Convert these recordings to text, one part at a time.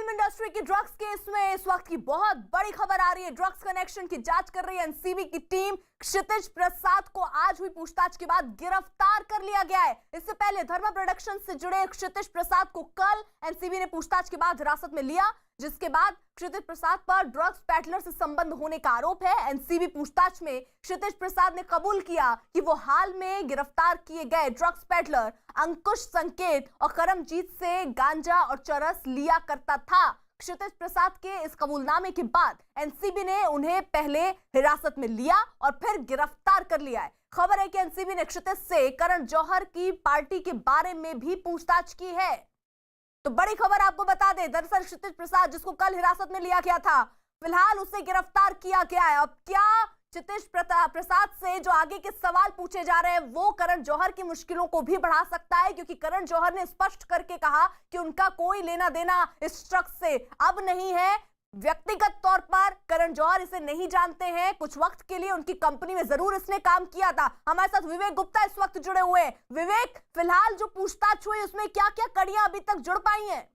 Film industry की drugs case में इस वक्त की बहुत बड़ी खबर आ रही है। ड्रग्स कनेक्शन की जांच कर रही है एनसीबी की टीम। क्षितिज प्रसाद को आज हुई पूछताछ के बाद गिरफ्तार कर लिया गया है। इससे पहले धर्मा प्रोडक्शन से जुड़े क्षितिज प्रसाद को कल एनसीबी ने पूछताछ के बाद हिरासत में लिया, जिसके बाद क्षितिज प्रसाद पर ड्रग्स पैडलर से संबंध होने का आरोप है। एनसीबी पूछताछ में क्षितिज प्रसाद ने कबूल किया कि वो हाल में गिरफ्तार किए गए ड्रग्स पैडलर अंकुश संकेत और करमजीत से गांजा और चरस लिया करता था। क्षितिज प्रसाद के इस कबूलनामे के बाद एनसीबी ने उन्हें पहले हिरासत में लिया और फिर गिरफ्तार कर लिया है। खबर है कि एनसीबी ने क्षितिज से करण जौहर की पार्टी के बारे में भी पूछताछ की है। तो बड़ी खबर आपको बता दें, दरअसल क्षितिज प्रसाद जिसको कल हिरासत में लिया गया था, फिलहाल उसे गिरफ्तार किया गया है। अब क्या क्षितिज प्रसाद से जो आगे के सवाल पूछे जा रहे हैं वो करण जौहर की मुश्किलों को भी बढ़ा सकता है, क्योंकि करण जौहर ने स्पष्ट करके कहा कि उनका कोई लेना देना इस शख्स से अब नहीं है। व्यक्तिगत तौर पर करण जौहर इसे नहीं जानते हैं, कुछ वक्त के लिए उनकी कंपनी में जरूर इसने काम किया था। हमारे साथ विवेक गुप्ता इस वक्त जुड़े हुए हैं। विवेक, फिलहाल जो पूछताछ हुई उसमें क्या क्या कड़ियां अभी तक जुड़ पाई हैं?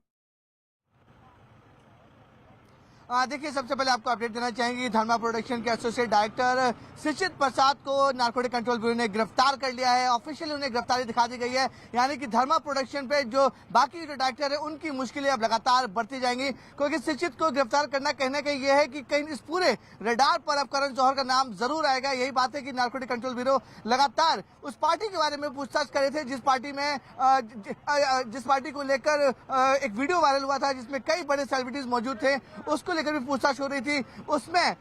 देखिए, सबसे पहले आपको अपडेट देना चाहेंगे, धर्मा प्रोडक्शन के एसोसिएट डायरेक्टर क्षितिज प्रसाद को नारकोटिक कंट्रोल ब्यूरो ने गिरफ्तार कर लिया है। ऑफिशियली उन्हें गिरफ्तारी दिखा दी गई है, यानी कि धर्मा प्रोडक्शन पे जो बाकी जो डायरेक्टर है उनकी मुश्किलें अब लगातार बढ़ती जाएंगी, क्योंकि क्षितिज को गिरफ्तार करना कहीं ना कहीं यह है कि कहीं इस पूरे रडार पर अब करण जौहर का नाम जरूर आएगा। यही बात है कि नारकोटिक कंट्रोल ब्यूरो लगातार उस पार्टी के बारे में पूछताछ कर रहे थे जिस पार्टी को लेकर एक वीडियो वायरल हुआ था जिसमें कई बड़े सेलिब्रिटीज मौजूद थे, उसको लेकर भी पूछताछ हो रही थी। उसमें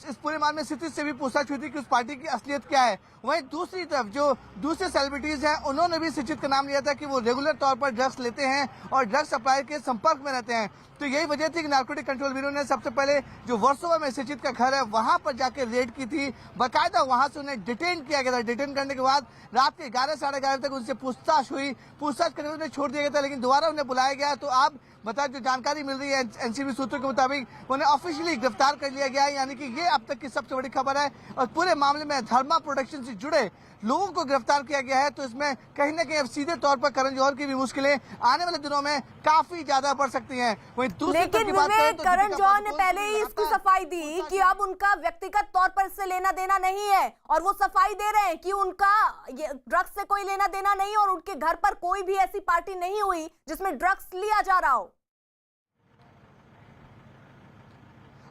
इस पूरे मामले में क्षितिज से भी पूछताछ हुई थी कि उस पार्टी की असलियत क्या है। वहीं दूसरी तरफ जो दूसरे सेलिब्रिटीज हैं उन्होंने भी क्षितिज का नाम लिया था कि वो रेगुलर तौर पर ड्रग्स लेते हैं और ड्रग्स सप्लायर के संपर्क में रहते हैं। तो यही वजह थी कि नारकोटिक कंट्रोल ब्यूरो ने सबसे पहले जो वर्सोवा में क्षितिज का घर है वहां पर जाकर रेड की थी। बाकायदा वहां से उन्हें डिटेन किया गया था। डिटेन करने के बाद रात के 11 साढ़े 11 तक उनसे पूछताछ हुई। पूछताछ करने उन्हें छोड़ दिया गया था, लेकिन दोबारा उन्हें बुलाया गया। तो आप बता, जो जानकारी मिल रही है एनसीबी सूत्रों के मुताबिक उन्हें ऑफिशियली गिरफ्तार कर लिया गया है, यानी कि ये अब तक की सबसे बड़ी खबर है। और पूरे मामले में धर्मा प्रोडक्शन से जुड़े लोगों को गिरफ्तार किया गया है। तो इसमें कहीं ना कहीं अब सीधे तौर पर करण जौहर की भी मुश्किलें आने वाले दिनों में काफी ज्यादा बढ़ सकती हैं। वहीं लेकिन विवेक, करण जौहर ने पहले ही इसकी सफाई दी कि अब उनका व्यक्तिगत तौर पर इससे लेना देना नहीं है, और वो सफाई दे रहे हैं कि उनका ड्रग्स से कोई लेना देना नहीं और उनके घर पर कोई भी ऐसी पार्टी नहीं हुई जिसमें ड्रग्स लिया जा रहा हो।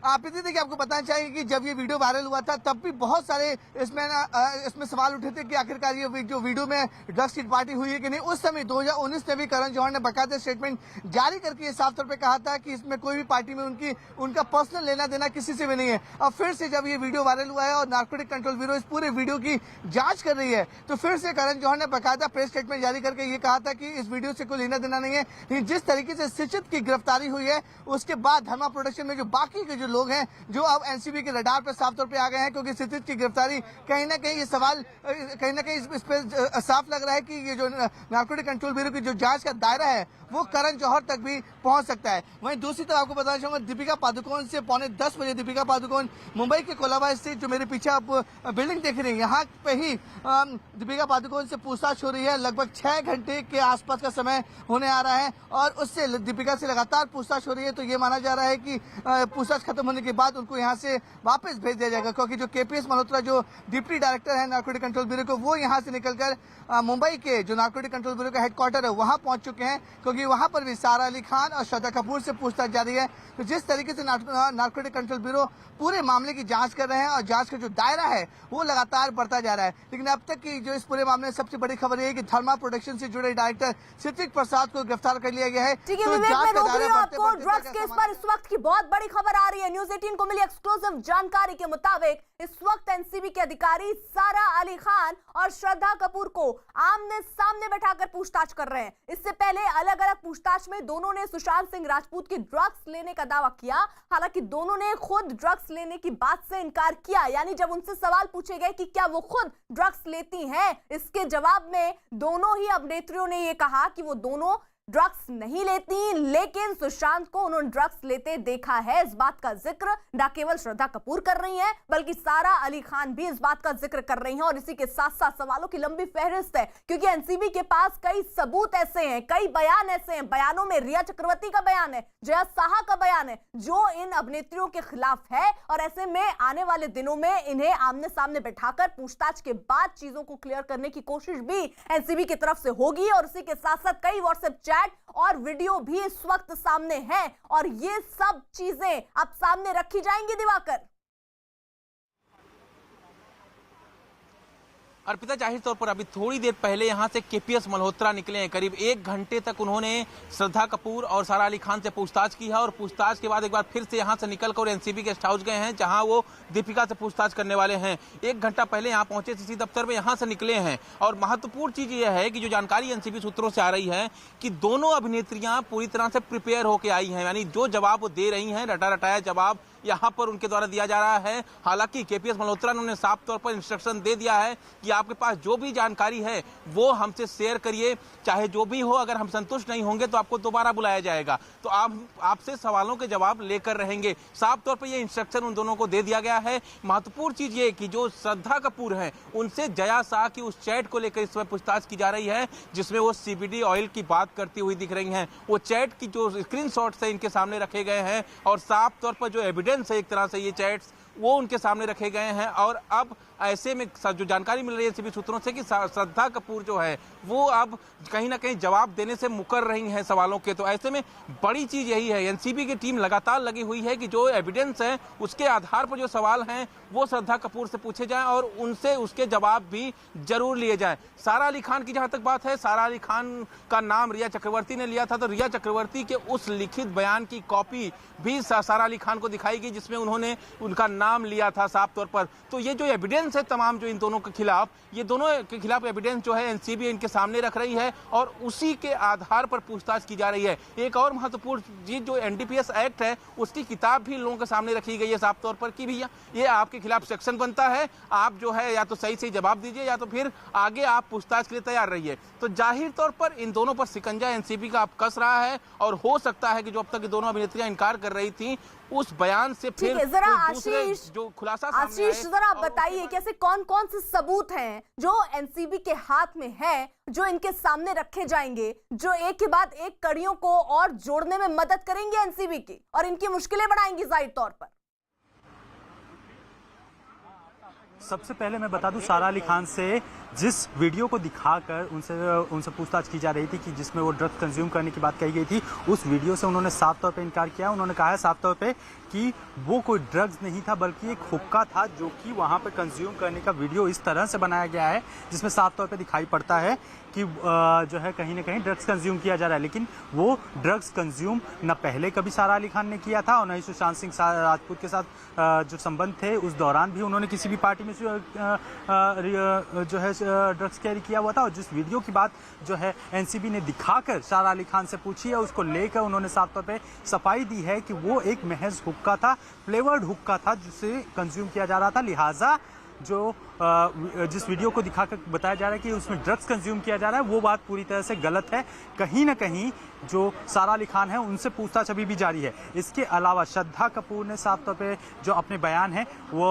देखिए, आपको बताना चाहिए कि जब ये वीडियो वायरल हुआ था तब भी बहुत सारे इसमें सवाल उठे थे कि आखिरकार ये जो वीडियो में ड्रग्स की पार्टी हुई है कि नहीं। उस समय 2019 में भी करण जौहर ने बाकायदा स्टेटमेंट जारी करके ये साफ तौर पे कहा था कि इसमें कोई भी पार्टी में उनका पर्सनल लेना देना किसी से भी नहीं है। अब फिर से जब ये वीडियो वायरल हुआ है और नारकोटिक कंट्रोल ब्यूरो इस पूरे वीडियो की जांच कर रही है, तो फिर से करण जौहर ने बाकायदा प्रेस स्टेटमेंट जारी करके ये कहा था कि इस वीडियो से कोई लेना देना नहीं है। लेकिन जिस तरीके से क्षितिज की गिरफ्तारी हुई है उसके बाद धर्मा प्रोडक्शन में जो बाकी के जो लोग हैं जो अब एनसीबी के रडार पर साफ तौर पे आ गए हैं, क्योंकि क्षितिज की गिरफ्तारी कहीं ना कहीं ये सवाल कहीं ना कहीं इस पे साफ लग रहा है कि ये जो नारकोटिक कंट्रोल ब्यूरो की जो जांच का दायरा है वो करण जौहर तक भी पहुंच सकता है। वहीं दूसरी तरफ आपको बताना चाहूंगा, दीपिका पादुकोण से 9:45 बजे दीपिका पादुकोण मुंबई के कोलाबा स्थित जो मेरे पीछे आप बिल्डिंग देख रही हैं यहाँ पे ही दीपिका पादुकोण से पूछताछ हो रही है। लगभग 6 घंटे के आसपास का समय होने आ रहा है और उससे दीपिका से लगातार पूछताछ हो रही है। तो ये माना जा रहा है कि पूछताछ खत्म होने के बाद उनको यहाँ से वापस भेज दिया जाएगा, क्योंकि जो केपीएस मल्होत्रा जो डिप्टी डायरेक्टर है नारकोटिक कंट्रोल ब्यूरो को, वो यहाँ से निकलकर मुंबई के जो नारकोटिक कंट्रोल ब्यूरो का हेडक्वार्टर है वहां पहुंच चुके हैं, क्योंकि वहां पर भी सारा अली खान और श्रद्धा कपूर से पूछताछ जारी है। तो जिस तरीके से नारकोटिक कंट्रोल ब्यूरो पूरे मामले की जांच कर रहे हैं और जांच का जो दायरा है वो लगातार बढ़ता जा रहा है। लेकिन अब तक की जो इस पूरे मामले में सबसे बड़ी खबर है कि धर्मा प्रोडक्शन से जुड़े डायरेक्टर क्षितिज प्रसाद को गिरफ्तार कर लिया गया है। तो ड्रग्स केस पर इस वक्त की बहुत बड़ी खबर आ रही है। न्यूज़ 18 को मिली एक्सक्लूसिव जानकारी के मुताबिक इस वक्त एनसीबी के अधिकारी सारा अली खान और श्रद्धा कपूर को आमने सामने बैठाकर पूछताछ कर रहे हैं। इससे पहले अलग अलग पूछताछ में दोनों ने सुशांत सिंह राजपूत की ड्रग्स लेने का दावा किया। हालांकि दोनों ने खुद ड्रग्स लेने की बात से इनकार किया, यानी जब उनसे सवाल पूछे गए कि क्या वो खुद ड्रग्स लेती हैं, इसके जवाब में दोनों ही अभिनेत्रियों ने ये कहा कि वो दोनों ड्रग्स नहीं लेती, लेकिन सुशांत को उन्होंने ड्रग्स लेते देखा है। इस बात का जिक्र न केवल श्रद्धा कपूर कर रही हैं, बल्कि सारा अली खान भी इस बात का जिक्र कर रही हैं। और इसी के साथ साथ सवालों की लंबी फहरिस्त है, क्योंकि एनसीबी के पास कई सबूत ऐसे हैं, कई बयान ऐसे हैं। बयानों में रिया चक्रवर्ती का बयान है, जया साहा का बयान है, जो इन अभिनेत्रियों के खिलाफ है। और ऐसे में आने वाले दिनों में इन्हें आमने सामने बैठाकर पूछताछ के बाद चीजों को क्लियर करने की कोशिश भी एनसीबी की तरफ से होगी। और इसी के साथ साथ कई व्हाट्सएप चैट और वीडियो भी इस वक्त सामने हैं, और ये सब चीजें अब सामने रखी जाएंगी। दिवाकर, अर्पिता, जाहिर तौर पर अभी थोड़ी देर पहले यहां से केपीएस मल्होत्रा निकले हैं। करीब 1 घंटे तक उन्होंने श्रद्धा कपूर और सारा अली खान से पूछताछ की है, और पूछताछ के बाद एक बार फिर से यहां से निकलकर एनसीबी गेस्ट हाउस गए हैं, जहां वो दीपिका से पूछताछ करने वाले हैं। 1 घंटा पहले यहां पहुंचे सीसी दफ्तर में, यहां से निकले हैं। और महत्वपूर्ण चीज यह है कि जो जानकारी एनसीबी सूत्रों से आ रही है कि दोनों अभिनेत्रियां पूरी तरह से प्रिपेयर होकर आई हैं, यानी जो जवाब वो दे रही हैं, रटा रटाया जवाब यहां पर उनके द्वारा दिया जा रहा है। हालांकि केपीएस मल्होत्रा ने साफ तौर पर इंस्ट्रक्शन दे दिया है कि आपके पास जो भी जानकारी है वो हमसे शेयर करिए, चाहे जो भी हो। अगर हम संतुष्ट नहीं होंगे तो आपको दोबारा बुलाया जाएगा, तो आपसे सवालों के जवाब लेकर रहेंगे। साफ तौर पर यह इंस्ट्रक्शन उन दोनों को दे दिया गया है। महत्वपूर्ण चीज ये कि जो श्रद्धा कपूर है, उनसे जया शाह की उस चैट को लेकर इस समय पूछताछ की जा रही है, जिसमें वो सीबीडी ऑयल की बात करती हुई दिख रही हैं। वो चैट की जो स्क्रीनशॉट्स है इनके सामने रखे गए हैं, और साफ तौर पर जो एविडेंस है एक तरह से ये चैट्स वो उनके सामने रखे गए हैं। और अब ऐसे में जो जानकारी मिल रही है सभी सूत्रों से कि श्रद्धा कपूर जो है वो अब कहीं ना कहीं जवाब देने से मुकर रही हैं सवालों के। तो ऐसे में बड़ी चीज यही है, एनसीबी की टीम लगातार लगी हुई है कि जो एविडेंस है उसके आधार पर जो सवाल हैं वो श्रद्धा कपूर से पूछे जाएं और उनसे उसके जवाब भी जरूर लिए जाएं। सारा अली खान की जहां तक बात है, सारा अली खान का नाम रिया चक्रवर्ती ने लिया था, तो रिया चक्रवर्ती के उस लिखित बयान की कॉपी भी सारा अली खान को दिखाई गई, जिसमें उन्होंने उनका नाम लिया था साफ तौर पर। तो ये जो एविडेंस है तमाम जो इन दोनों के खिलाफ, ये दोनों के खिलाफ एविडेंस जो है एनसीबी इनके सामने रख रही है, और उसी के आधार पर पूछताछ की जा रही है। एक और महत्वपूर्ण चीज, जो एनडीपीएस एक्ट है उसकी किताब भी लोगों के सामने रखी गई है साफ तौर पर कि भैया ये आपके खिलाफ सेक्शन बनता है, आप जो है या तो सही सही जवाब दीजिए या तो फिर आगे आप पूछताछ के लिए तैयार रहिए। तो जाहिर तौर पर इन दोनों पर शिकंजा एनसीबी का अब कस रहा है, और हो सकता है कि जो अब तक दोनों अभिनेत्रियां इनकार कर रही थी उस बयान से फिर जरा आशीष, जो खुलासा आशीष जरा आप बताइए कि ऐसे कौन कौन से सबूत हैं जो एनसीबी के हाथ में है, जो इनके सामने रखे जाएंगे, जो एक के बाद एक कड़ियों को और जोड़ने में मदद करेंगे एनसीबी की और इनकी मुश्किलें बढ़ाएंगी जाहिर तौर पर। सबसे पहले मैं बता दूं, सारा अली खान से जिस वीडियो को दिखाकर उनसे पूछताछ की जा रही थी कि जिसमें वो ड्रग्स कंज्यूम करने की बात कही गई थी, उस वीडियो से उन्होंने साफ तौर पे इनकार किया। उन्होंने कहा है साफ तौर पे कि वो कोई ड्रग्स नहीं था, बल्कि एक हुक्का था जो कि वहाँ पे कंज्यूम करने का वीडियो इस तरह से बनाया गया है जिसमें साफ तौर पे दिखाई पड़ता है कि जो है कहीं ना कहीं ड्रग्स कंज्यूम किया जा रहा है। लेकिन वो ड्रग्स कंज्यूम न पहले कभी सारा अली खान ने किया था, और न ही सुशांत सिंह राजपूत के साथ जो संबंध थे उस दौरान भी उन्होंने किसी भी पार्टी में जो है ड्रग्स कैरी किया हुआ था। और जिस वीडियो की बात जो है एनसीबी ने दिखाकर सारा अली खान से पूछी है, उसको लेकर उन्होंने साफ तौर पे सफाई दी है कि वो एक महज हुक्का था, फ्लेवर्ड हुक्का था जिसे कंज्यूम किया जा रहा था। लिहाजा जो जिस वीडियो को दिखाकर बताया जा रहा है कि उसमें ड्रग्स कंज्यूम किया जा रहा है, वो बात पूरी तरह से गलत है। कहीं ना कहीं जो सारा अली खान है उनसे पूछताछ अभी भी जारी है। इसके अलावा श्रद्धा कपूर ने साफ तौर पे जो अपने बयान है वो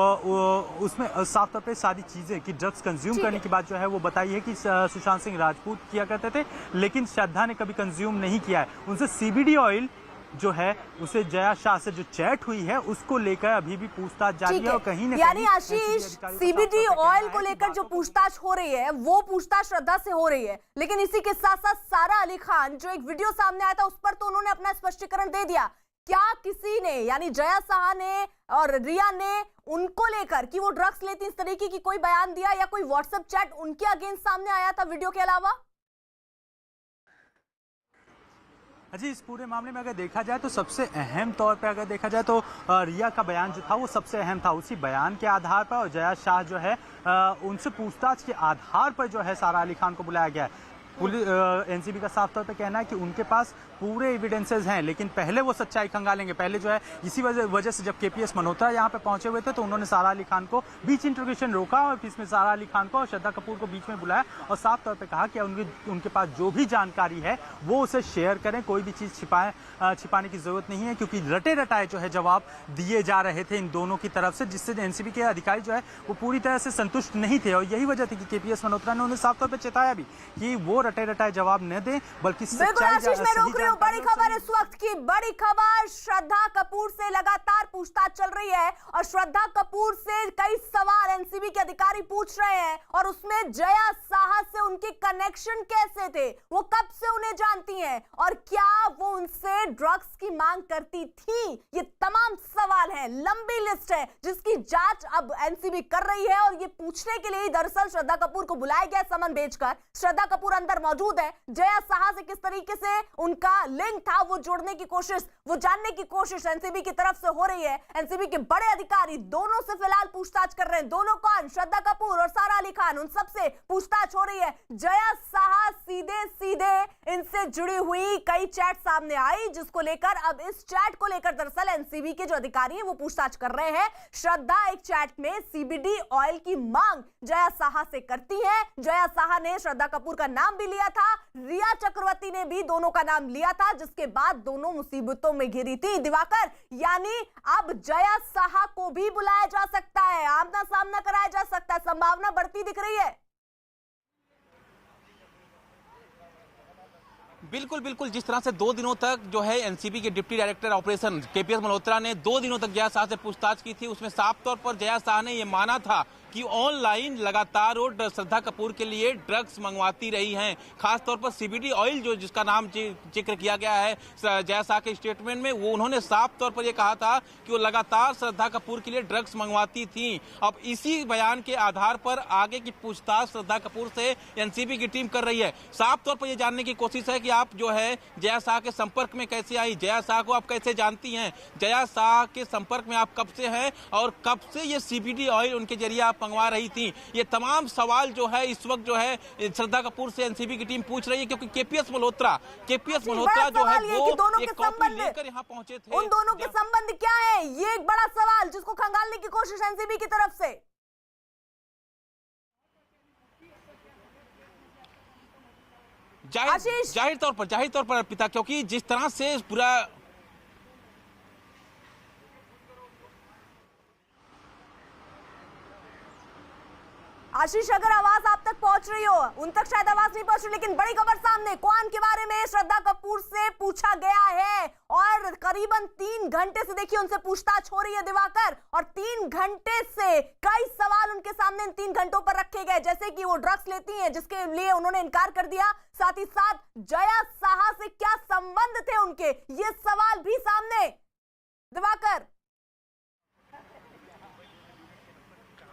उसमें साफ तौर पे सारी चीजें कि ड्रग्स कंज्यूम करने की बात जो है वो बताई है कि सुशांत सिंह राजपूत किया करते थे, लेकिन श्रद्धा ने कभी कंज्यूम नहीं किया है। उनसे सीबीडी ऑयल जो है उसे जया शाह से जो चैट हुई है उसको लेकर अभी भी पूछताछ जारी है। और कहीं ना यानी आशीष, सीबीडी ऑयल को लेकर जो पूछताछ हो रही है वो पूछताछ श्रद्धा से हो रही है, लेकिन इसी के साथ साथ सारा अली खान जो एक वीडियो सामने आया था उस पर तो उन्होंने अपना स्पष्टीकरण दे दिया। क्या किसी ने, यानी जया शाह ने और रिया ने उनको लेकर कि वो ड्रग्स लेती इस तरीके की कोई बयान दिया, या कोई व्हाट्सएप चैट उनके अगेंस्ट सामने आया था वीडियो के अलावा? जी, इस पूरे मामले में अगर देखा जाए तो सबसे अहम तौर पे अगर देखा जाए तो रिया का बयान जो था वो सबसे अहम था। उसी बयान के आधार पर और जया शाह जो है उनसे पूछताछ के आधार पर जो है सारा अली खान को बुलाया गया है। पुलिस एनसीबी का साफ तौर पे कहना है कि उनके पास पूरे एविडेंसेस हैं, लेकिन पहले वो सच्चाई खंगालेंगे। पहले जो है इसी वजह से जब केपीएस मल्होत्रा यहाँ पे पहुंचे हुए थे तो उन्होंने सारा अली खान को बीच इंट्रोगेशन रोका और इसमें सारा अली खान को और श्रद्धा कपूर को बीच में बुलाया और साफ तौर पे कहा कि उनके पास जो भी जानकारी है वो उसे शेयर करें, कोई भी चीज छिपाने की जरूरत नहीं है, क्योंकि रटे रटाए जो है जवाब दिए जा रहे थे इन दोनों की तरफ से, जिससे एनसीबी के अधिकारी जो है वो पूरी तरह से संतुष्ट नहीं थे। और यही वजह थी कि केपीएस मल्होत्रा ने उन्हें साफ तौर पर चेताया भी कि वो रटे रटाए जवाब न दें, बल्कि बड़ी खबर इस वक्त की बड़ी खबर, श्रद्धा कपूर से लगातार पूछताछ चल रही है और श्रद्धा कपूर से कई सवाल एनसीबी के अधिकारी पूछ रहे हैं और उसमें जया साहा से उनके कनेक्शन कैसे थे, वो कब से उन्हें जानती हैं और क्या वो उनसे ड्रग्स की मांग करती थी, ये तमाम सवाल हैं। लंबी लिस्ट है जिसकी जांच अब एनसीबी कर रही है और ये पूछने के लिए दरअसल श्रद्धा कपूर को बुलाया गया समन भेजकर। श्रद्धा कपूर अंदर मौजूद है, जया साहा से किस तरीके से उनका लिंक था वो जोड़ने की कोशिश, वो जानने की कोशिश एनसीबी की तरफ से हो रही है। एनसीबी के बड़े अधिकारी दोनों से फिलहाल पूछताछ कर रहे हैं। दोनों कौन? श्रद्धा कपूर और सारा अली खान, उन सबसे पूछताछ हो रही है। जया साहा सीधे सीधे इनसे जुड़ी हुई कई चैट सामने आई, जिसको लेकर अब इस चैट को लेकर दरअसल एनसीबी के जो अधिकारी हैं वो पूछताछ कर रहे हैं। श्रद्धा एक चैट में सीबीडी ऑयल की मांग जया साहा से करती है। जया साहा ने श्रद्धा कपूर का नाम भी लिया था, रिया चक्रवर्ती ने भी दोनों का नाम लिया था, जिसके बाद दोनों मुसीबतों में घिरी थी। दिवाकर, यानी अब जया साहा को भी बुलाया जा सकता है, आमना सामना कराया जा सकता है, संभावना बढ़ती दिख रही है। बिल्कुल बिल्कुल, जिस तरह से 2 दिनों तक जो है एनसीबी के deputy director operation KPS Malhotra ने 2 दिनों तक जया साह से पूछताछ की थी, उसमें साफ तौर पर जया साह ने यह माना था कि ऑनलाइन लगातार वो श्रद्धा कपूर के लिए ड्रग्स मंगवाती रही हैं। खासतौर पर सीबीडी ऑयल जो जिसका नाम जिक्र किया गया है जया साह के स्टेटमेंट में, वो उन्होंने साफ तौर पर यह कहा था कि वो लगातार श्रद्धा कपूर के लिए ड्रग्स मंगवाती थी। अब इसी बयान के आधार पर आगे की पूछताछ श्रद्धा कपूर से एनसीबी की टीम कर रही है। साफ तौर पर यह जानने की कोशिश है कि आप जो है जया साह के संपर्क में कैसे आई, जया साह को आप कैसे जानती हैं, जया साह के संपर्क में आप कब से हैं और कब से ये सीबीडी ऑयल उनके जरिए आप मंगवा रही थी। ये तमाम सवाल जो है इस वक्त जो है श्रद्धा कपूर से एनसीबी की टीम पूछ रही है, क्योंकि केपीएस मल्होत्रा जो है वो एक कॉपी लेकर यहाँ पहुंचे थे। उन दोनों के संबंध क्या है, ये एक बड़ा सवाल जिसको खंगालने की कोशिश एनसीबी की तरफ से। जाहिर तौर पर पिता, क्योंकि जिस तरह से पूरा आशीष, अगर आवाज आप तक पहुंच रही हो, उन तक शायद आवाज नहीं पहुंच रही, लेकिन बड़ी खबर सामने, कौन के बारे में श्रद्धा कपूर से पूछा गया है और करीबन 3 घंटे से देखिए उनसे पूछताछ हो रही है दिवाकर, और 3 घंटे से कई सवाल उनके सामने इन 3 घंटों पर रखे गए, जैसे कि वो ड्रग्स लेती हैं जिसके लिए उन्होंने इनकार कर दिया, साथ ही साथ जया साहा से क्या संबंध थे उनके, ये सवाल भी सामने। दिवाकर,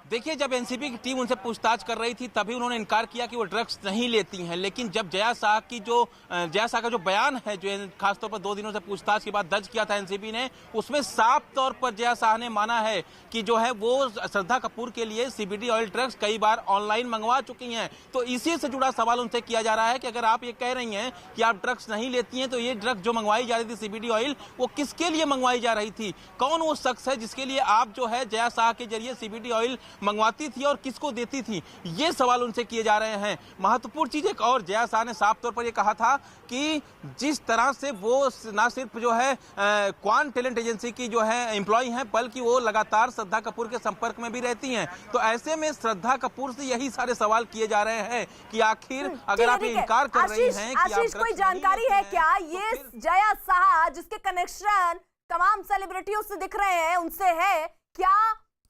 देखिए, जब एनसीबी की टीम उनसे पूछताछ कर रही थी तभी उन्होंने इनकार किया कि वो ड्रग्स नहीं लेती हैं, लेकिन जब जया साह का जो बयान है जो खासतौर पर 2 दिनों से पूछताछ के बाद दर्ज किया था एनसीबी ने, उसमें साफ तौर पर जया साह ने माना है कि जो है वो श्रद्धा कपूर के लिए सीबीडी ऑयल ड्रग्स कई बार ऑनलाइन मंगवा चुकी हैं। तो इसी से जुड़ा सवाल उनसे किया जा रहा है कि अगर आप ये कह रही हैं कि आप ड्रग्स नहीं लेती हैं, तो ये ड्रग्स जो मंगवाई जा रही थी सीबीडी ऑयल, वो किसके लिए मंगवाई जा रही थी, कौन वो शख्स है जिसके लिए आप जो है जया साह के जरिए सीबीडी ऑयल मंगवाती थी और किसको देती थी, ये सवाल उनसे किए जा रहे हैं। महत्वपूर्ण चीज एक और, जया साह ने साफ तौर पर यह कहा था कि जिस तरह से वो ना सिर्फ जो है क्वान टैलेंट एजेंसी की जो है एम्प्लॉय हैं, बल्कि वो लगातार श्रद्धा कपूर के संपर्क में भी रहती हैं। तो ऐसे में श्रद्धा कपूर से यही सारे सवाल किए जा रहे हैं कि आखिर अगर आप ये इनकार कर रही हैं कि आशीष, कोई जानकारी है क्या, ये जया साह जिसके कनेक्शन तमाम सेलिब्रिटियों से दिख रहे हैं उनसे है, क्या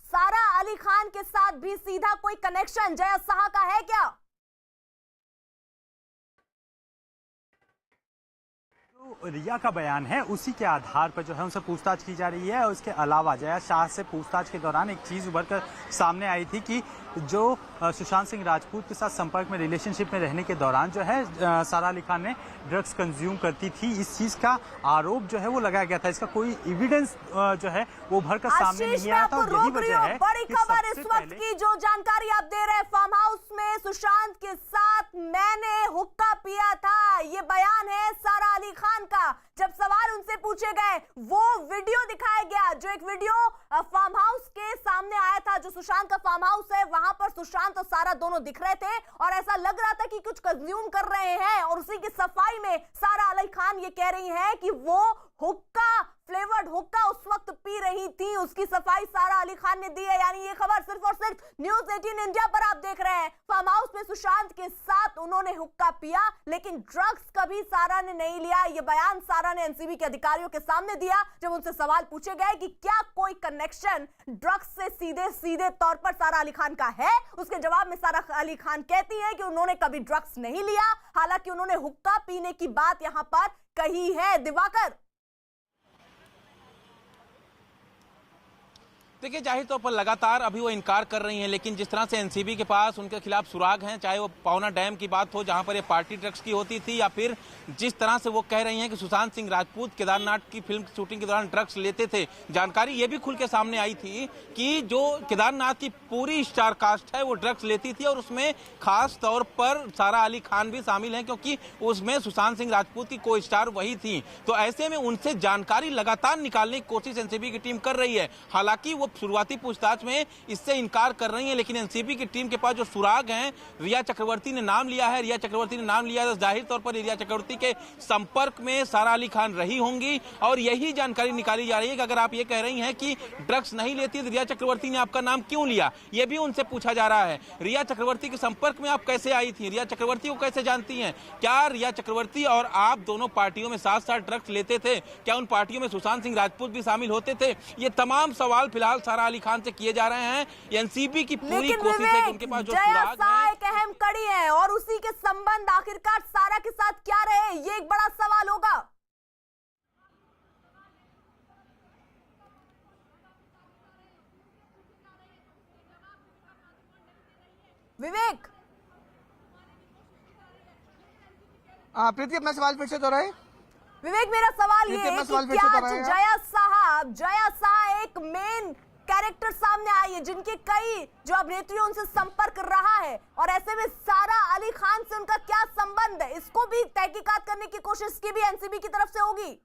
सारा अली खान के साथ भी सीधा कोई कनेक्शन जया साह का है क्या? रिया का बयान है उसी के आधार पर जो है उनसे पूछताछ की जा रही है। और उसके अलावा जया शाह से पूछताछ के दौरान एक चीज उभर कर सामने आई थी कि जो सुशांत सिंह राजपूत के साथ संपर्क में रिलेशनशिप में रहने के दौरान जो है सारा अली खान ने ड्रग्स कंज्यूम करती थी। इस चीज का आरोप जो है वो लगाया गया था। इसका कोई एविडेंस जो है वो उभर कर सामने नहीं आया था। और यही वजह है बड़ी खबर इस वक्त की जो जानकारी आप दे रहे हैं, फार्म हाउस में सुशांत के साथ मैंने हुक्का पिया था, ये बयान है सारा अली खान का। जब सवाल उनसे पूछे गए वो वीडियो दिखाया गया, जो एक वीडियो फार्म हाउस के सामने आया था, जो सुशांत का फार्म हाउस है, वहां पर सुशांत और सारा दोनों दिख रहे थे और ऐसा लग रहा था कि कुछ कंज्यूम कर रहे हैं। और उसी की सफाई में सारा अली खान ये कह रही हैं कि वो हुक्का, फ्लेवर्ड हुक्का उस वक्त पी रही थी। उसकी सफाई सारा अली खान ने दी है। यानी ये खबर सिर्फ और सिर्फ न्यूज़ 18 इंडिया पर आप देख रहे हैं। फार्म हाउस में सुशांत के साथ उन्होंने हुक्का पिया, लेकिन ड्रग्स कभी सारा ने नहीं लिया। ये बयान सारा ने एनसीबी के अधिकारियों के सामने दिया जब उनसे सवाल पूछे गए कि क्या कोई कनेक्शन ड्रग्स से सीधे सीधे तौर पर सारा अली खान का है। उसके जवाब में सारा अली खान कहती है कि उन्होंने कभी ड्रग्स नहीं लिया, हालांकि उन्होंने हुक्का पीने की बात यहां पर कही है। दिवाकर, देखिए, जाहिर तौर पर लगातार अभी वो इनकार कर रही हैं, लेकिन जिस तरह से एनसीबी के पास उनके खिलाफ सुराग हैं, चाहे वो पवना डैम की बात हो जहां पर ये पार्टी ड्रग्स की होती थी, या फिर जिस तरह से वो कह रही हैं कि सुशांत सिंह राजपूत केदारनाथ की फिल्म की शूटिंग के दौरान ड्रग्स लेते थे। जानकारी ये भी खुल के सामने आई थी कि जो केदारनाथ की पूरी स्टार कास्ट है वो ड्रग्स लेती थी, और उसमें खास तौर पर सारा अली खान भी शामिल हैं, क्योंकि उसमें सुशांत सिंह राजपूत की को स्टार वही थी। तो ऐसे में उनसे जानकारी लगातार निकालने की कोशिश एनसीबी की टीम कर रही है। हालांकि वो शुरुआती पूछताछ में इससे इनकार कर रही हैं, लेकिन एनसीबी की टीम के पास जो सुराग हैं, रिया चक्रवर्ती ने नाम लिया है। रिया चक्रवर्ती ने नाम लिया है तो जाहिर तौर पर रिया चक्रवर्ती के संपर्क में सारा अली खान रही होंगी, और यही जानकारी निकाली जा रही है कि अगर आप ये कह रही हैं कि ड्रग्स नहीं लेती तो रिया चक्रवर्ती ने आपका नाम क्यों लिया, यह भी उनसे पूछा जा रहा है। रिया चक्रवर्ती के संपर्क में आप कैसे आई थी, रिया चक्रवर्ती को कैसे जानती हैं, क्या रिया चक्रवर्ती और आप दोनों पार्टियों में साथ साथ ड्रग्स लेते थे, क्या उन पार्टियों में सुशांत सिंह राजपूत भी शामिल होते थे। ये तमाम सवाल फिलहाल सारा अली खान से किए जा रहे हैं। एनसीबी की पूरी कोशिश है कि उनके पास जो सुराग है, एक अहम कड़ी है, और उसी के संबंध आखिरकार सारा के साथ क्या रहे, ये एक बड़ा सवाल होगा। विवेक, प्रीति अपना सवाल फिर से दोहराए। विवेक, मेरा सवाल ये है कि क्या जया शाह एक मेन कैरेक्टर सामने आई है जिनके कई जो अभिनेत्रियों उनसे संपर्क रहा है, और ऐसे में सारा अली खान से उनका क्या संबंध है, इसको भी तहकीकात करने की कोशिश की भी एनसीबी की तरफ से होगी।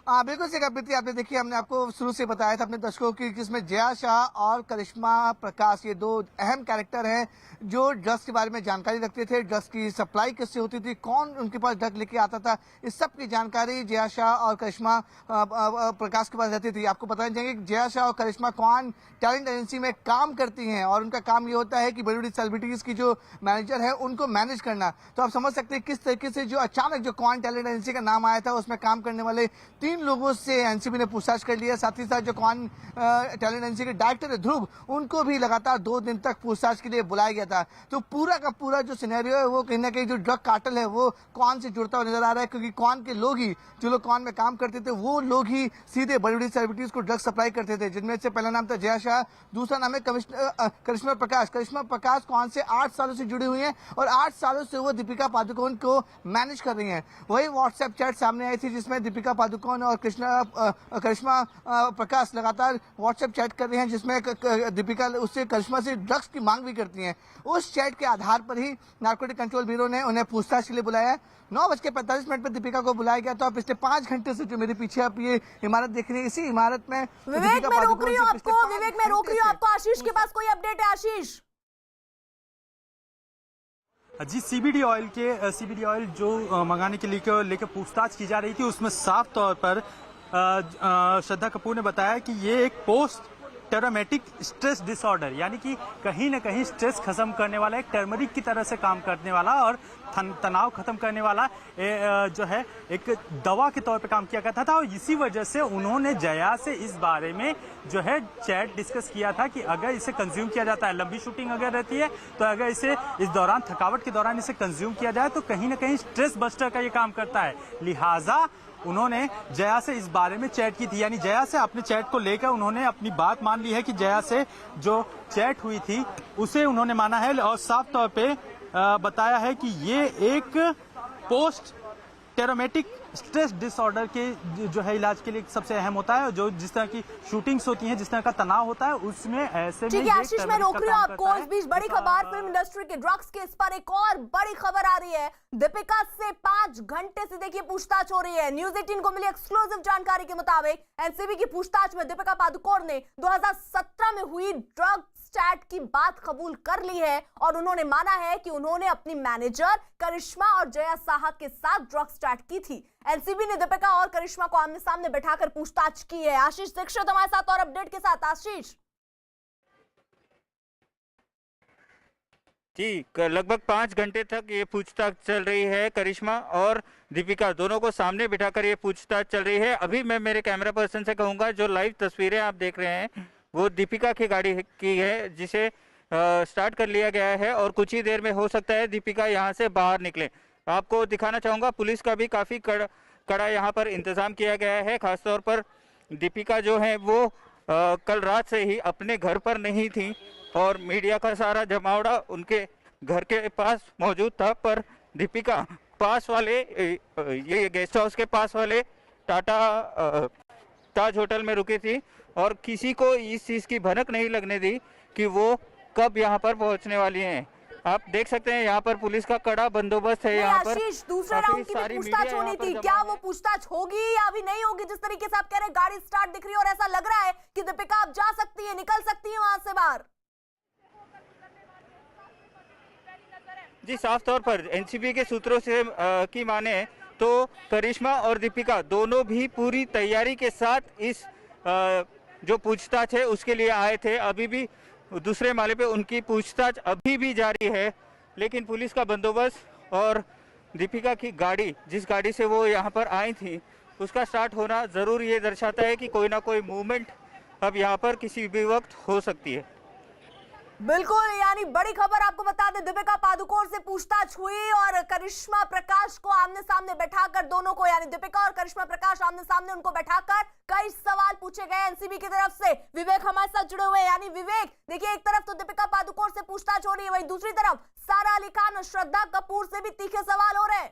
बिल्कुल सही कहा प्रीति आपने। देखिए, हमने आपको शुरू से बताया था अपने दर्शकों की, जिसमें जया शाह और करिश्मा प्रकाश ये दो अहम कैरेक्टर हैं जो ड्रग्स के बारे में जानकारी रखते थे। ड्रग्स की सप्लाई किससे होती थी, कौन उनके पास ड्रग लेके आता था, इस सब की जानकारी जया शाह और करिश्मा प्रकाश के पास रहती थी। आपको बताना चाहिए कि जया शाह और करिश्मा कौन टैलेंट एजेंसी में काम करती हैं, और उनका काम ये होता है कि बड़ी बड़ी सेलिब्रिटीज की जो मैनेजर है उनको मैनेज करना। तो आप समझ सकते हैं किस तरीके से जो अचानक जो कौन टैलेंट एजेंसी का नाम आया था, उसमें काम करने वाले 3 लोगों से एनसीबी ने पूछताछ कर लिया। साथ ही साथ जो कौन टैलेंट एजेंसी के डायरेक्टर है ध्रुव, उनको भी लगातार 2 दिन तक पूछताछ के लिए बुलाया गया था। तो पूरा का पूरा जो सिनेरियो है वो कहीं ना कहीं जो ड्रग कार्टेल है वो कौन से जुड़ता हुआ नजर आ रहा है, क्योंकि कौन के लोग ही, जो लोग कौन में काम करते थे वो लोग ही सीधे बड़ी बड़ी सेलिब्रिटीज को ड्रग सप्लाई करते थे, जिनमें से पहला नाम था जया शाह, दूसरा नाम है करिश्मा प्रकाश। करिश्मा प्रकाश कौन से 8 सालों से जुड़ी हुई है, और 8 सालों से वो दीपिका पादुकोण को मैनेज कर रही है। वही व्हाट्सएप चैट सामने आई थी जिसमें दीपिका पादुकोण और करिश्मा प्रकाश लगातार व्हाट्सएप चैट कर रहे हैं, जिसमें दीपिका उससे करिश्मा से ड्रग्स की मांग भी करती हैं। उस चैट के आधार पर ही नारकोटिक कंट्रोल ब्यूरो ने उन्हें पूछताछ के लिए बुलाया। 9:45 पर दीपिका को बुलाया गया था। पिछले 5 घंटे से जो मेरे पीछे आप ये इमारत देख रही है, इसी इमारत में विवेक मैं रोक रही हूँ आपको। आशीष के पास कोई अपडेट है? आशीष जी, सीबीडी ऑयल जो मंगाने के लिए लेकर पूछताछ की जा रही थी, उसमें साफ तौर पर श्रद्धा कपूर ने बताया कि ये एक पोस्ट ट्रॉमेटिक स्ट्रेस डिसऑर्डर, यानी कि कहीं ना कहीं स्ट्रेस खत्म करने वाला, एक टर्मरिक की तरह से काम करने वाला और तनाव खत्म करने वाला जो है एक दवा के तौर पे काम किया करता था, और इसी वजह से उन्होंने जया से इस बारे में जो है चैट डिस्कस किया था कि अगर इसे कंज्यूम किया जाता है, लंबी शूटिंग अगर रहती है तो अगर इसे इस दौरान थकावट के दौरान इसे कंज्यूम किया जाए तो कहीं ना कहीं स्ट्रेस बस्टर का ये काम करता है। लिहाजा उन्होंने जया से इस बारे में चैट की थी, यानी जया से अपने चैट को लेकर उन्होंने अपनी बात मान ली है कि जया से जो चैट हुई थी उसे उन्होंने माना है, और साफ तौर पे बताया है कि ये एक पोस्ट टेरोमेटिक स्ट्रेस डिसऑर्डर के जो है इलाज के लिए सबसे अहम होता है। जो जिस तरह की शूटिंग्स होती हैं, जिस तरह का तनाव होता है, उसमें ऐसे में ठीक है आशीष, मैं रोक रही हूँ आपको। इस बीच बड़ी खबर, फिल्म इंडस्ट्री के ड्रग्स केस पर एक और बड़ी खबर आ रही है। दीपिका से 5 घंटे से देखिए पूछताछ हो रही है। न्यूज 18 को मिली एक्सक्लूसिव जानकारी के मुताबिक एनसीबी की पूछताछ में दीपिका पादुकोण ने 2017 में हुई ड्रग चैट की बात कबूल कर ली है, और उन्होंने माना है कि उन्होंने अपनी मैनेजर करिश्मा और जया साहा के साथ ड्रग्स चैट की थी। एनसीबी ने दीपिका और करिश्मा को आमने सामने बैठाकर पूछताछ की है। आशीष दीक्षित हमारे साथ और अपडेट के साथ। आशीष जी, लगभग 5 घंटे तक ये पूछताछ चल रही है। करिश्मा और दीपिका दोनों को सामने बिठाकर ये पूछताछ चल रही है। अभी मैं मेरे कैमरा पर्सन से कहूंगा, जो लाइव तस्वीरें आप देख रहे हैं वो दीपिका की गाड़ी की है, जिसे स्टार्ट कर लिया गया है, और कुछ ही देर में हो सकता है दीपिका यहाँ से बाहर निकले। आपको दिखाना चाहूँगा, पुलिस का भी काफ़ी कड़ा यहाँ पर इंतज़ाम किया गया है। खासतौर पर दीपिका जो है वो कल रात से ही अपने घर पर नहीं थी, और मीडिया का सारा जमावड़ा उनके घर के पास मौजूद था। पर दीपिका पास वाले ये गेस्ट हाउस के पास वाले टाटा ताज होटल में रुकी थी, और किसी को इस चीज़ की भनक नहीं लगने दी कि वो कब यहाँ पर पहुँचने वाली हैं। आप देख सकते हैं यहाँ पर पुलिस का कड़ा बंदोबस्त है। यहाँ पर दूसरे राउंड की भी पूछताछ होनी थी, क्या वो पूछताछ होगी या अभी नहीं होगी? जिस तरीके से आप कह रहे हैं गाड़ी स्टार्ट दिख रही है और ऐसा लग रहा है कि दीपिका अब जा सकती है, निकल सकती है वहां से बाहर। जी, साफ तौर पर एनसीबी के सूत्रों से की माने तो करिश्मा और दीपिका दोनों भी पूरी तैयारी के साथ इस जो पूछताछ है उसके लिए आए थे। अभी भी दूसरे माले पे उनकी पूछताछ अभी भी जारी है, लेकिन पुलिस का बंदोबस्त और दीपिका की गाड़ी, जिस गाड़ी से वो यहाँ पर आई थी, उसका स्टार्ट होना ज़रूर ये दर्शाता है कि कोई ना कोई मूवमेंट अब यहाँ पर किसी भी वक्त हो सकती है। बिल्कुल, यानी बड़ी खबर आपको बता दें, दीपिका पादुकोण से पूछताछ हुई और करिश्मा प्रकाश को आमने सामने बैठाकर, दोनों को यानी दीपिका और करिश्मा प्रकाश आमने सामने उनको बैठाकर कई सवाल पूछे गए एनसीबी की तरफ से। विवेक हमारे साथ जुड़े हुए हैं। यानी विवेक, देखिए एक तरफ तो दीपिका पादुकोण से पूछताछ हो रही है, वहीं दूसरी तरफ सारा अली खान और श्रद्धा कपूर से भी तीखे सवाल हो रहे हैं।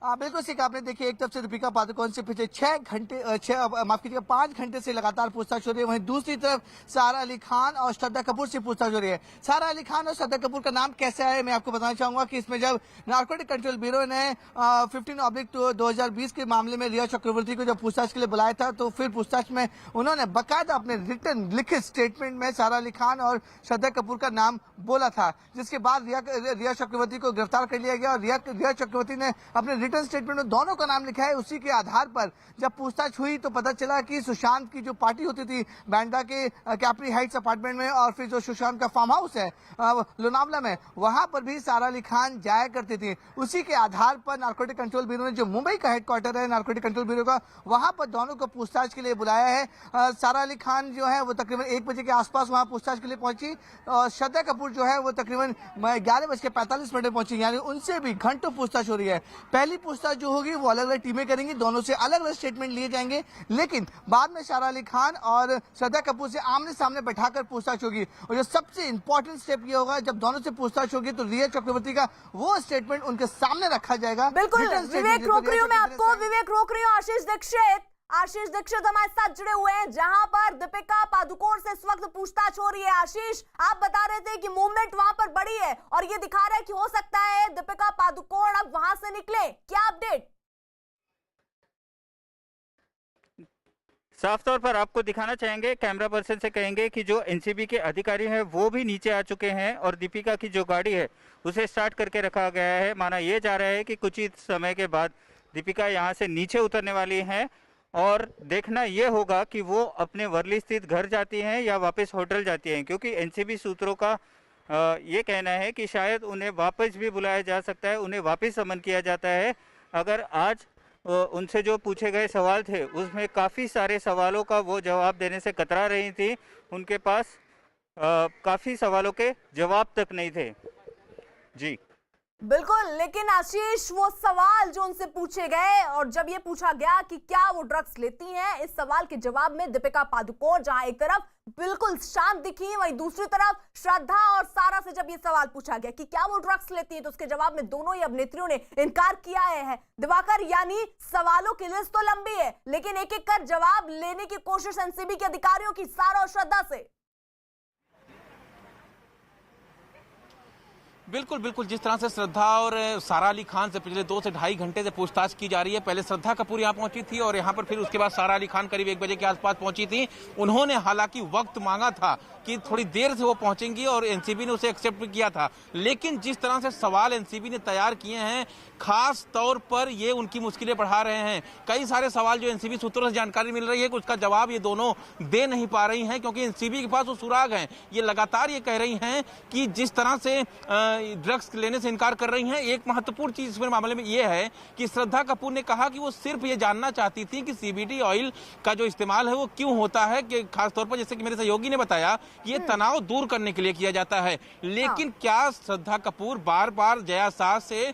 बिल्कुल ठीक आपने देखिए, एक तरफ से दीपिका पादुकोण से पिछले 5 घंटे से लगातार पूछताछ हो रही है, वहीं दूसरी तरफ सारा अली खान और श्रद्धा कपूर से पूछताछ हो रही है। सारा अली खान और श्रद्धा कपूर का नाम कैसे आया, मैं आपको बताना चाहूंगा कि इसमें जब नारकोटिक कंट्रोल ब्यूरो ने 15/2020 के मामले में रिया चक्रवर्ती को जब पूछताछ के लिए बुलाया था, तो फिर पूछताछ में उन्होंने बाकायदा अपने रिटर्न लिखित स्टेटमेंट में सारा अली खान और श्रद्धा कपूर का नाम बोला था, जिसके बाद रिया चक्रवर्ती को गिरफ्तार कर लिया गया और रिया चक्रवर्ती ने अपने रिटर्न स्टेटमेंट में दोनों का नाम लिखा है। उसी के आधार पर जब पूछताछ हुई तो पता चला कि सुशांत की जो पार्टी होती थी बांद्रा के कैप्री हाइट्स अपार्टमेंट में, और फिर जो सुशांत का फार्म हाउस है लोनावला में, वहां पर भी सारा अली खान जाया करती थी। उसी के आधार पर नारकोटिक कंट्रोल ब्यूरो ने, जो मुंबई का हेडक्वार्टर है नारकोटिक कंट्रोल ब्यूरो का, वहां पर दोनों को पूछताछ के लिए बुलाया है। सारा अली खान जो है वो तकरीबन 1 बजे के आसपास वहां पूछताछ के लिए पहुंची, और श्रद्धा कपूर जो है वो तकरीबन 11:45 में पहुंची, यानी उनसे भी घंटों पूछताछ हो रही है। पहली पूछताछ जो होगी वो अलग अलग टीमें करेंगी, दोनों से अलग अलग स्टेटमेंट लिए जाएंगे, लेकिन बाद में सारा अली खान और श्रद्धा कपूर से आमने सामने बैठाकर पूछताछ होगी। और जो सबसे इंपॉर्टेंट स्टेप ये होगा, जब दोनों से पूछताछ होगी तो रिया चक्रवर्ती का वो स्टेटमेंट उनके सामने रखा जाएगा। बिल्कुल, विवेक रोक रही हूँ मैं आपको, विवेक रोक रही हूँ। आशीष दीक्षित हमारे साथ जुड़े हुए हैं, जहां पर दीपिका पादुकोण से इस वक्त पूछताछ हो रही है। आशीष, आप बता रहे थे कि मूवमेंट वहां पर बड़ी है और ये दिखा रहा है कि हो सकता है दीपिका पादुकोण अब वहां से निकले, क्या अपडेट? साफ तौर पर आपको दिखाना चाहेंगे, कैमरा पर्सन से कहेंगे कि जो एनसीबी के अधिकारी हैं वो भी नीचे आ चुके हैं, और दीपिका की जो गाड़ी है उसे स्टार्ट करके रखा गया है। माना यह जा रहा है कि कुछ ही समय के बाद दीपिका यहां से नीचे उतरने वाली हैं, और देखना यह होगा कि वो अपने वर्ली स्थित घर जाती हैं या वापस होटल जाती हैं, क्योंकि एनसीबी सूत्रों का ये कहना है कि शायद उन्हें वापस भी बुलाया जा सकता है, उन्हें वापस समन किया जाता है। अगर आज उनसे जो पूछे गए सवाल थे उसमें काफ़ी सारे सवालों का वो जवाब देने से कतरा रही थी, उनके पास काफ़ी सवालों के जवाब तक नहीं थे। जी बिल्कुल, लेकिन आशीष वो सवाल जो उनसे पूछे गए और जब ये पूछा गया कि क्या वो ड्रग्स लेती हैं, इस सवाल के जवाब में दीपिका पादुकोण जहां एक तरफ बिल्कुल शांत दिखी, वहीं दूसरी तरफ श्रद्धा और सारा से जब ये सवाल पूछा गया कि क्या वो ड्रग्स लेती है, तो उसके जवाब में दोनों ही अभिनेत्रियों ने इनकार किया है। दिवाकर, यानी सवालों की लिस्ट तो लंबी है, लेकिन एक एक कर जवाब लेने की कोशिश एनसीबी के अधिकारियों की, सारा और श्रद्धा से। बिल्कुल बिल्कुल, जिस तरह से श्रद्धा और सारा अली खान से पिछले 2 से ढाई घंटे से पूछताछ की जा रही है। पहले श्रद्धा कपूर यहाँ पहुंची थी और यहाँ पर फिर उसके बाद सारा अली खान करीब 1 बजे के आसपास पहुंची थी। उन्होंने हालांकि वक्त मांगा था कि थोड़ी देर से वो पहुंचेंगी और एनसीबी ने उसे एक्सेप्ट भी किया था, लेकिन जिस तरह से सवाल एनसीबी ने तैयार किए हैं, खास तौर पर ये उनकी मुश्किलें बढ़ा रहे हैं। कई सारे सवाल जो एनसीबी सूत्रों से जानकारी मिल रही है कि उसका जवाब ये दोनों दे नहीं पा रही हैं, क्योंकि एनसीबी के पास वो सुराग हैं। ये लगातार ये कह रही हैं कि जिस तरह से ड्रग्स लेने से इनकार कर रही हैं। एक महत्वपूर्ण चीज इस मामले में ये है कि श्रद्धा कपूर ने कहा कि वो सिर्फ ये जानना चाहती थी कि सीबीडी ऑयल का जो इस्तेमाल है वो क्यों होता है, कि खासतौर पर जैसे कि मेरे सहयोगी ने बताया, ये तनाव दूर करने के लिए किया जाता है। लेकिन क्या श्रद्धा कपूर बार बार जया शाह से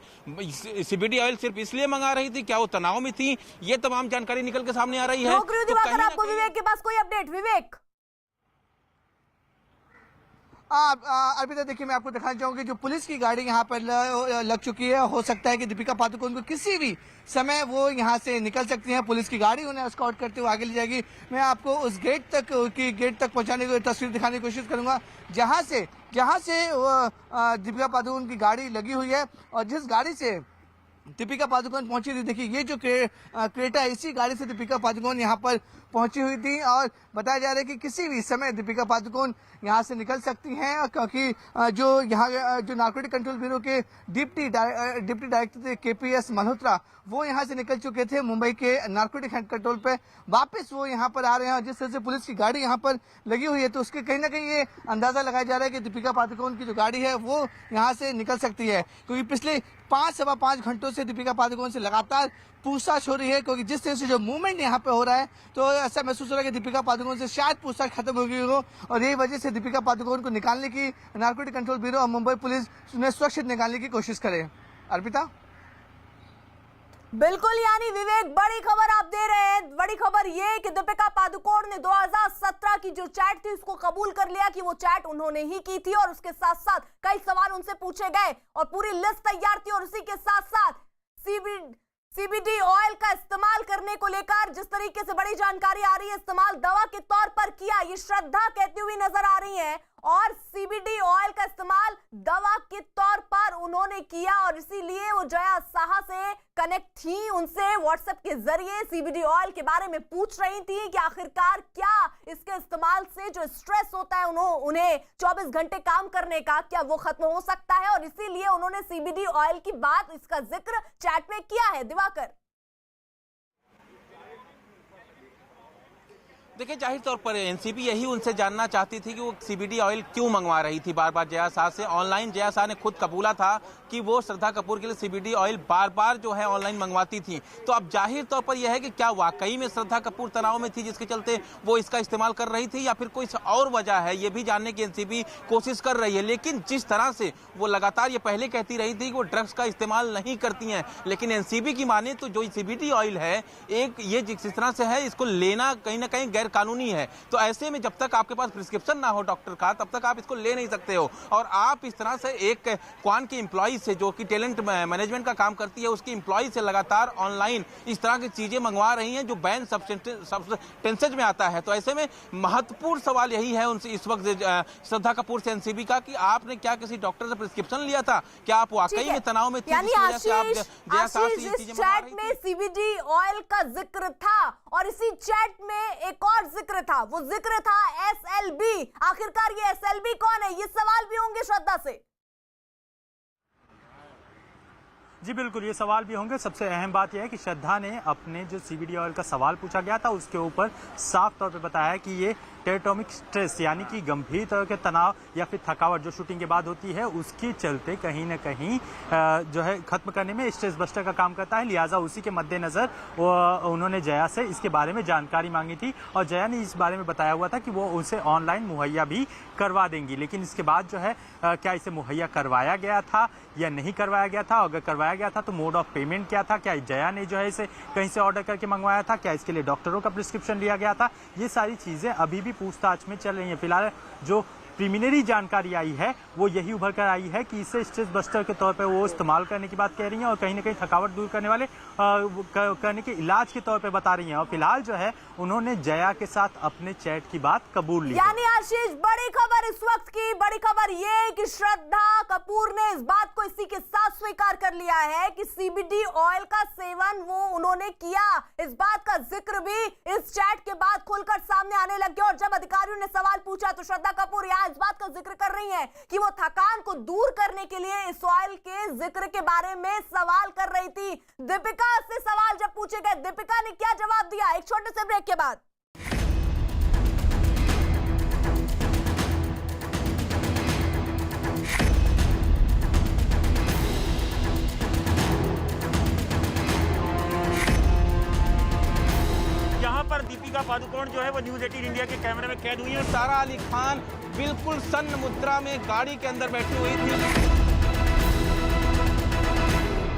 सीबीडी ऑयल सिर्फ इसलिए मंगा रही थी, क्या वो तनाव में थी? ये तमाम जानकारी निकल के सामने आ रही है। आपको विवेक के पास कोई अपडेट? विवेक, अर्पिता देखिए, मैं आपको दिखाना चाहूंगी जो पुलिस की गाड़ी यहाँ पर लग चुकी है। हो सकता है कि दीपिका पादुकोण को किसी भी समय वो यहाँ से निकल सकती हैं। पुलिस की गाड़ी उन्हें एस्कॉर्ट करते हुए आगे ले जाएगी। मैं आपको उस गेट तक पहुँचाने की तस्वीर दिखाने की कोशिश करूंगा, जहाँ से दीपिका पादुकोण की गाड़ी लगी हुई है और जिस गाड़ी से दीपिका पादुकोण पहुंची थी। देखिए, ये जो क्रेटा है, इसी गाड़ी से दीपिका पादुकोण यहाँ पर पहुंची हुई थी और बताया जा रहा है कि किसी भी समय दीपिका पादुकोण यहाँ से निकल सकती हैं, क्योंकि जो नार्कोटिक कंट्रोल ब्यूरो के डिप्टी डायरेक्टर थे केपीएस मल्होत्रा, वो यहाँ से निकल चुके थे मुंबई के नार्कोटिक कंट्रोल पे। वापस वो यहाँ पर आ रहे हैं और जिस तरह से पुलिस की गाड़ी यहाँ पर लगी हुई है, तो उसके कहीं ना कहीं ये अंदाजा लगाया जा रहा है कि दीपिका पादुकोण की जो गाड़ी है वो यहाँ से निकल सकती है, क्योंकि पिछले 5-5.5 घंटों से दीपिका पादुकोण से लगातार पूछताछ हो रही है। क्योंकि जिस तरह से जो मूवमेंट यहाँ पे हो रहा है, तो ऐसा महसूस हो रहा है कि दीपिका पादुकोण से शायद पूछताछ खत्म हो गई हो और यही वजह से दीपिका पादुकोण को निकालने की नार्कोटिक कंट्रोल ब्यूरो और मुंबई पुलिस ने सुरक्षित निकालने की कोशिश करे। अर्पिता, बिल्कुल, यानी विवेक, बड़ी खबर आप दे रहे हैं। बड़ी खबर ये कि दीपिका पादुकोण ने 2017 की जो चैट थी उसको कबूल कर लिया कि वो चैट उन्होंने ही की थी और उसके साथ साथ कई सवाल उनसे पूछे गए और पूरी लिस्ट तैयार थी। और उसी के साथ साथ सीबीडी ऑयल का इस्तेमाल करने को लेकर जिस तरीके से बड़ी जानकारी आ रही है, इस्तेमाल दवा के तौर पर किया, ये श्रद्धा कहती हुई नजर आ रही है। और सीबीडी ऑयल का इस्तेमाल दवा के तौर पर उन्होंने किया और इसीलिए वो जया शाह से कनेक्ट थी, उनसे व्हाट्सएप के जरिए सीबीडी ऑयल के बारे में पूछ रही थी कि आखिरकार क्या इसके इस्तेमाल से जो स्ट्रेस होता है उन्हें 24 घंटे काम करने का, क्या वो खत्म हो सकता है, और इसीलिए उन्होंने सीबीडी ऑयल की बात, इसका जिक्र चैट में किया है। दिवाकर, देखिए, जाहिर तौर पर एनसीबी यही उनसे जानना चाहती थी कि वो सीबीडी ऑयल क्यों मंगवा रही थी बार बार जया शाह से। ऑनलाइन जया शाह ने खुद कबूला था कि वो श्रद्धा कपूर के लिए सीबीडी ऑयल बार बार जो है ऑनलाइन मंगवाती थी। तो अब जाहिर तौर पर यह है कि क्या वाकई में श्रद्धा कपूर तनाव में थी जिसके चलते वो इसका इस्तेमाल कर रही थी, या फिर कोई और वजह है, ये भी जानने की एनसीबी कोशिश कर रही है। लेकिन जिस तरह से वो लगातार ये पहले कहती रही थी कि वो ड्रग्स का इस्तेमाल नहीं करती हैं, लेकिन एनसीबी की माने तो जो सीबीडी ऑयल है, एक ये जिस तरह से है, इसको लेना कहीं ना कहीं गैर कानूनी है। तो ऐसे में जब तक आपके पास प्रिस्क्रिप्शन ना हो डॉक्टर का, तब तक आप इसको ले नहीं सकते हो। और आप इस तरह से एक क्वान की एम्प्लॉय से, जो कि टैलेंट मैनेजमेंट का काम करती है, उसकी एम्प्लॉय से लगातार ऑनलाइन इस तरह की चीजें मंगवा रही हैं जो बैन सब्सटेंसेज में आता है। तो ऐसे में महत्वपूर्ण सवाल यही है उनसे इस वक्त श्रद्धा कपूर से एनसीबी का कि आपने क्या किसी डॉक्टर से प्रिस्क्रिप्शन लिया था, क्या आप वाकई में तनाव में थी? यानी आशीष, इस चैट में सीबीडी ऑयल का जिक्र था और इसी चैट में एक और जिक्र था, वो जिक्र था एसएलबी। आखिरकार ये एसएलबी कौन है, ये सवाल भी होंगे श्रद्धा से। जी बिल्कुल, ये सवाल भी होंगे। सबसे अहम बात यह है कि श्रद्धा ने अपने जो सीबीडी ऑयल का सवाल पूछा गया था उसके ऊपर साफ तौर पे बताया कि ये टेरेटोमिक स्ट्रेस यानी कि गंभीर तरह के तनाव या फिर थकावट जो शूटिंग के बाद होती है उसके चलते कहीं ना कहीं जो है खत्म करने में स्ट्रेस बस्टर का काम करता है। लिहाजा उसी के मद्देनजर उन्होंने जया से इसके बारे में जानकारी मांगी थी और जया ने इस बारे में बताया हुआ था कि वो उसे ऑनलाइन मुहैया भी करवा देंगी। लेकिन इसके बाद जो है क्या इसे मुहैया करवाया गया था या नहीं करवाया गया था, अगर करवाया गया था तो मोड ऑफ पेमेंट क्या था, क्या जया ने जो है इसे कहीं से ऑर्डर करके मंगवाया था, क्या इसके लिए डॉक्टरों का प्रिस्क्रिप्शन लिया गया था, ये सारी चीजें अभी भी पूछताछ में चल रही हैं। फिलहाल जो प्रीलिमिनरी जानकारी आई है वो यही उभर कर आई है कि इसे स्ट्रेस बस्टर के तौर पे वो इस्तेमाल करने की बात कह रही हैं और कहीं ना कहीं थकावट दूर करने वाले करने के इलाज के तौर पे बता रही हैं। और फिलहाल जो है उन्होंने जया के साथ अपने चैट की बात कबूल ली। यानी आशीष, बड़ी खबर इस वक्त की बड़ी खबर ये कि श्रद्धा कपूर ने इस बात को इसी के साथ स्वीकार कर लिया है कि सीबीडी ऑयल का सेवन वो उन्होंने किया। इस बात का जिक्र भी इस चैट के बाद खुलकर सामने आने लग गया और जब अधिकारियों ने सवाल पूछा तो श्रद्धा कपूर यहाँ इस बात का जिक्र कर रही हैं कि वो थकान को दूर करने के लिए इस ऑयल के जिक्र के बारे में सवाल कर रही थी। दीपिका से सवाल जब पूछे गए, दीपिका ने क्या जवाब दिया, एक छोटे से ब्रेक के बाद। यहाँ पर दीपिका पादुकोण जो है वो न्यूज़ 18 इंडिया के कैमरे में कैद हुई है। सारा अली खान बिल्कुल सन्न मुद्रा में गाड़ी के अंदर बैठी हुई थी।